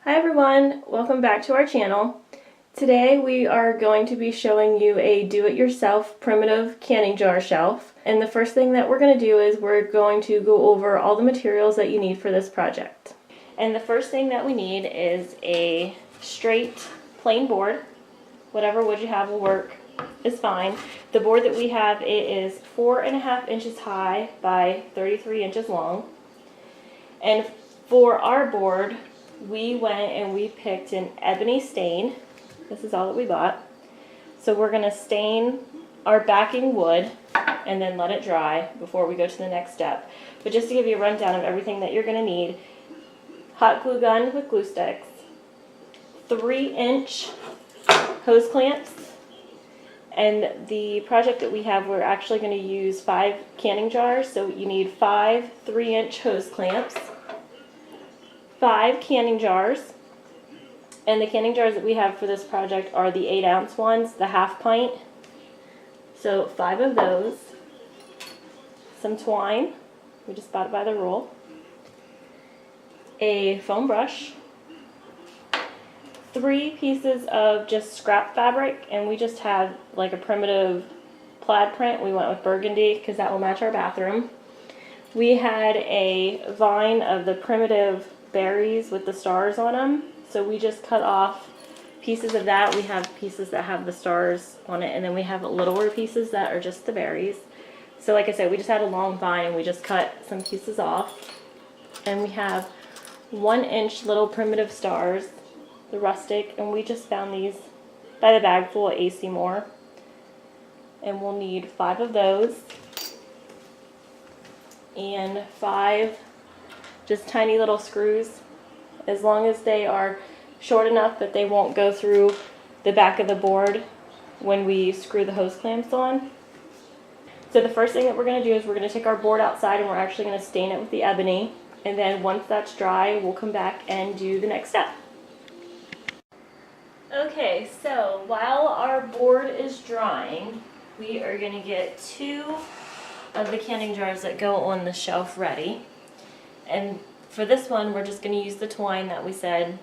Hi everyone, welcome back to our channel. Today we are going to be showing you a do-it-yourself primitive canning jar shelf. And the first thing that we're going to do is we're going to go over all the materials that you need for this project. And the first thing that we need is a straight plain board. Whatever wood you have will work, is fine. The board that we have, it is 4.5 inches high by 33 inches long. And for our board, we went and we picked an ebony stain. This is all that we bought. So we're going to stain our backing wood and then let it dry before we go to the next step. But just to give you a rundown of everything that you're going to need: hot glue gun with glue sticks, 3-inch hose clamps, and the project that we have, we're actually going to use 5 canning jars. So you need 5 3-inch hose clamps, 5 canning jars, and the canning jars that we have for this project are the 8-ounce ones, the half pint. So 5 of those, some twine, we just bought it by the roll, a foam brush, 3 pieces of just scrap fabric, and we just had like a primitive plaid print. We went with burgundy because that will match our bathroom. We had a vine of the primitive berries with the stars on them, so we just cut off pieces of that. We have pieces that have the stars on it, and then we have littler pieces that are just the berries. So like I said, we just had a long vine and we just cut some pieces off. And we have 1-inch little primitive stars, the rustic, and we just found these by the bag full at AC Moore. And we'll need 5 of those and 5 just tiny little screws, as long as they are short enough that they won't go through the back of the board when we screw the hose clamps on. So the first thing that we're going to do is we're going to take our board outside and we're actually going to stain it with the ebony, and then once that's dry we'll come back and do the next step. Okay, so while our board is drying, we are going to get 2 of the canning jars that go on the shelf ready. And for this one, we're just going to use the twine that we said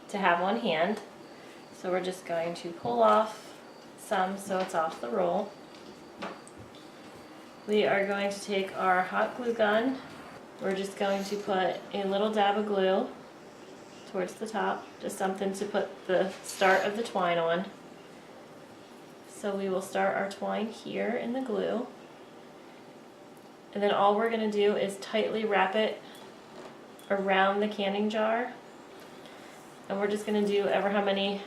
to have on hand. So we're just going to pull off some so it's off the roll. We are going to take our hot glue gun. We're just going to put a little dab of glue towards the top, just something to put the start of the twine on. So we will start our twine here in the glue. And then all we're going to do is tightly wrap it around the canning jar, and we're just going to do ever how many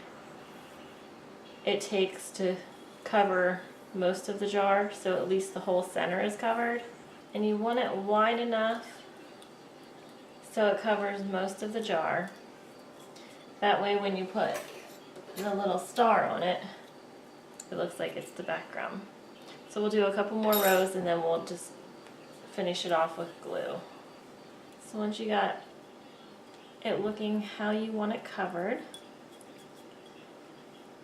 it takes to cover most of the jar, so at least the whole center is covered. And you want it wide enough so it covers most of the jar. That way when you put the little star on it, it looks like it's the background. So we'll do a couple more rows and then we'll just finish it off with glue. So once you got it looking how you want it covered,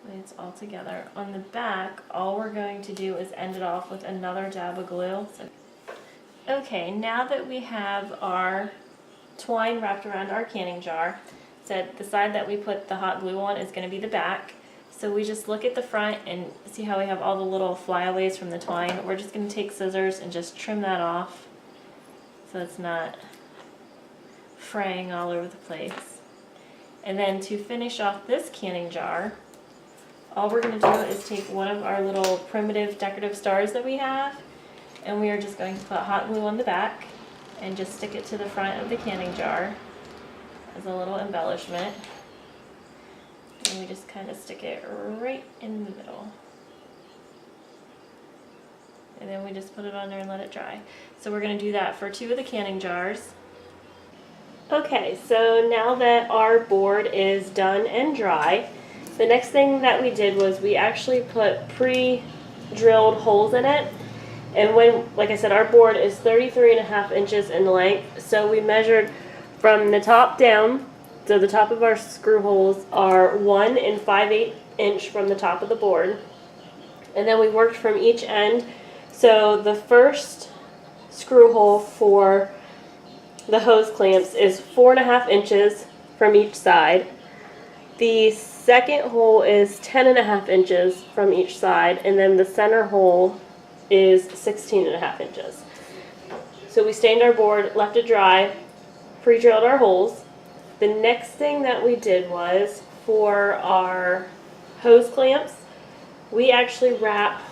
when it's all together, on the back, all we're going to do is end it off with another dab of glue. Okay, now that we have our twine wrapped around our canning jar, so the side that we put the hot glue on is going to be the back. So we just look at the front and see how we have all the little flyaways from the twine. We're just going to take scissors and just trim that off so it's not fraying all over the place. And then to finish off this canning jar, all we're going to do is take one of our little primitive decorative stars that we have, and we are just going to put hot glue on the back and just stick it to the front of the canning jar as a little embellishment. And we just kind of stick it right in the middle. And then we just put it on there and let it dry. So we're going to do that for 2 of the canning jars. Okay, so now that our board is done and dry, the next thing that we did was we actually put pre-drilled holes in it. And when, like I said, our board is 33.5 inches in length, so we measured from the top down. So the top of our screw holes are 1 5/8 inch from the top of the board. And then we worked from each end. So the first screw hole for the hose clamps is 4.5 inches from each side. The second hole is 10.5 inches from each side, and then the center hole is 16.5 inches. So we stained our board, left it dry, pre-drilled our holes. The next thing that we did was, for our hose clamps, we actually wrapped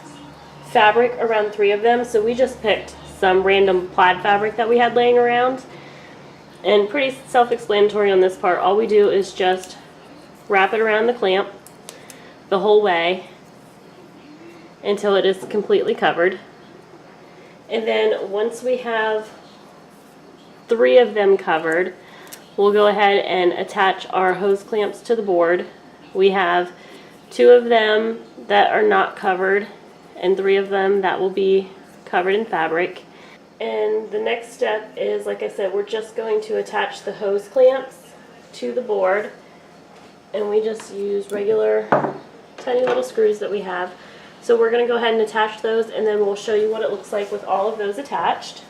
fabric around 3 of them. So we just picked some random plaid fabric that we had laying around. And pretty self-explanatory on this part. All we do is just wrap it around the clamp the whole way until it is completely covered. And then once we have 3 of them covered, we'll go ahead and attach our hose clamps to the board. We have 2 of them that are not covered and 3 of them that will be covered in fabric. And the next step is, like I said, we're just going to attach the hose clamps to the board, and we just use regular tiny little screws that we have. So we're going to go ahead and attach those, and then we'll show you what it looks like with all of those attached.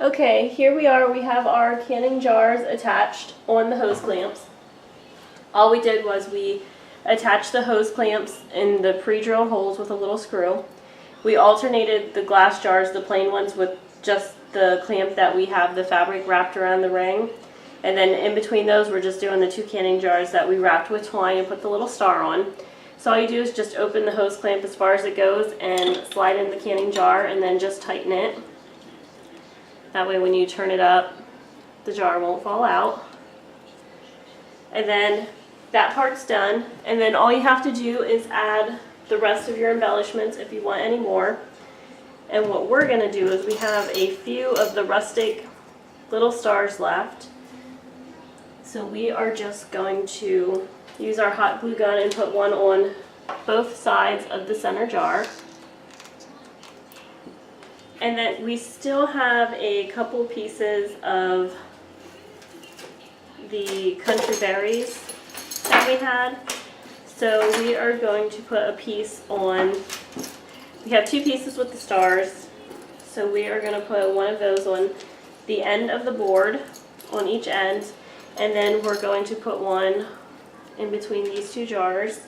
Okay, here we are. We have our canning jars attached on the hose clamps. All we did was we attached the hose clamps in the pre-drill holes with a little screw. We alternated the glass jars, the plain ones, with just the clamp that we have the fabric wrapped around the ring. And then in between those, we're just doing the 2 canning jars that we wrapped with twine and put the little star on. So all you do is just open the hose clamp as far as it goes and slide in the canning jar, and then just tighten it. That way when you turn it up, the jar won't fall out. And then that part's done. And then all you have to do is add the rest of your embellishments if you want any more. And what we're going to do is we have a few of the rustic little stars left. So we are just going to use our hot glue gun and put one on both sides of the center jar. And then we still have a couple pieces of the country berries that we had. So we are going to put a piece on, we have 2 pieces with the stars, so we are going to put one of those on the end of the board, on each end, and then we're going to put one in between these 2 jars.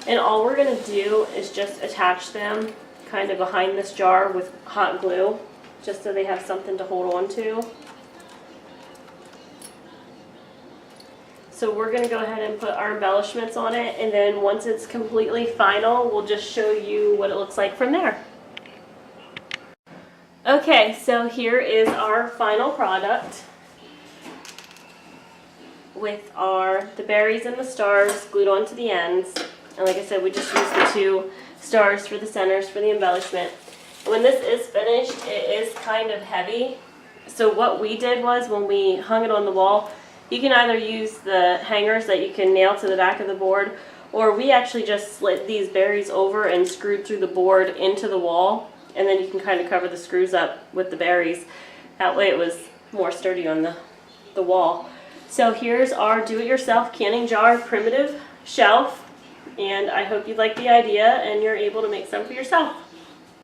And all we're going to do is just attach them kind of behind this jar with hot glue, just so they have something to hold on to. So we're going to go ahead and put our embellishments on it, and then once it's completely final, we'll just show you what it looks like from there. Okay, so here is our final product with the berries and the stars glued onto the ends. And like I said, we just used the 2 stars for the centers for the embellishment. When this is finished, it is kind of heavy. So what we did was, when we hung it on the wall, you can either use the hangers that you can nail to the back of the board, or we actually just slid these berries over and screwed through the board into the wall, and then you can kind of cover the screws up with the berries. That way it was more sturdy on the wall. So here's our do-it-yourself canning jar primitive shelf, and I hope you like the idea and you're able to make some for yourself.